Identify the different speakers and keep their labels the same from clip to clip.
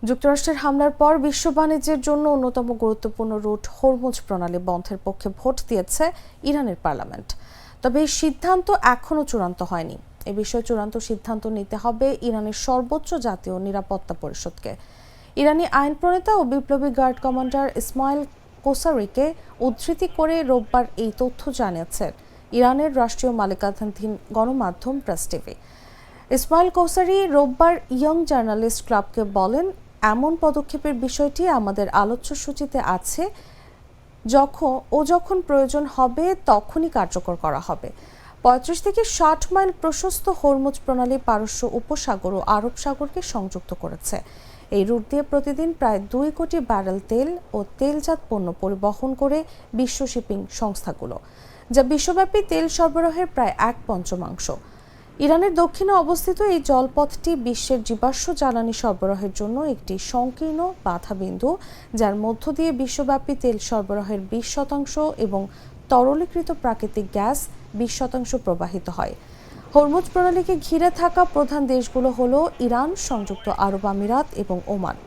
Speaker 1: যুক্তরাষ্ট্রের হামলার পর বিশ্ব বাণিজ্যের জন্য অন্যতম গুরুত্বপূর্ণ রুট হরমুজ প্রণালী বন্ধের পক্ষে ভোট দিয়েছে ইরানের পার্লামেন্ট। তবে এই সিদ্ধান্ত এখনও চূড়ান্ত হয়নি। এ বিষয়ে চূড়ান্ত সিদ্ধান্ত নিতে হবে ইরানের সর্বোচ্চ জাতীয় নিরাপত্তা পরিষদকে। ইরানি আইন প্রণেতা ও বিপ্লবী গার্ড কমান্ডার ইসমাইল কোসারিকে উদ্ধৃতি করে রোববার এই তথ্য জানিয়েছেন ইরানের রাষ্ট্রীয় মালিকানাধীন গণমাধ্যম প্রেস টিভি। ইসমাইল কৌসারি রোববার ইয়ং জার্নালিস্ট ক্লাবকে বলেন, এমন পদক্ষেপের বিষয়টি আমাদের আলোচ্য সূচিতে আছে, যখন প্রয়োজন হবে তখনই কার্যকর করা হবে। ৩৫ থেকে ৬০ মাইল প্রশস্ত হরমুজ প্রণালী পারস্য উপসাগর ও আরব সাগরকে সংযুক্ত করেছে। এই রুট দিয়ে প্রতিদিন প্রায় ২ কোটি ব্যারেল তেল ও তেলজাত পণ্য পরিবহন করে বিশ্ব শিপিং সংস্থাগুলো, যা বিশ্বব্যাপী তেল সরবরাহের প্রায় ১/৫। ইরানের দক্ষিণে অবস্থিত এই জলপথটি বিশ্বের জীবাশ্ম জ্বালানি সরবরাহের জন্য একটি সংকীর্ণ বাধাবিন্দু, যার মধ্য দিয়ে বিশ্বব্যাপী তেল সরবরাহের ২০% এবং তরলীকৃত প্রাকৃতিক গ্যাস ২০% প্রবাহিত হয়। হরমুজ প্রণালীকে ঘিরে থাকা প্রধান দেশগুলো হলো ইরান, সংযুক্ত আরব আমিরাত এবং ওমান।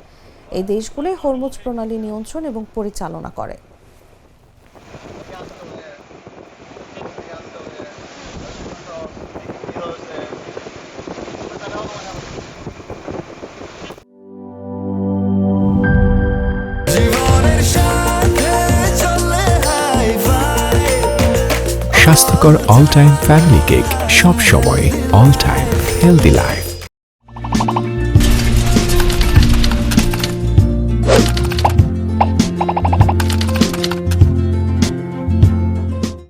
Speaker 1: এই দেশগুলোই হরমুজ প্রণালী নিয়ন্ত্রণ এবং পরিচালনা করে।
Speaker 2: স্বাস্থ্যকর অল টাইম ফ্যামিলি কেক, সব সময় অল টাইম হেলদি লাইফ।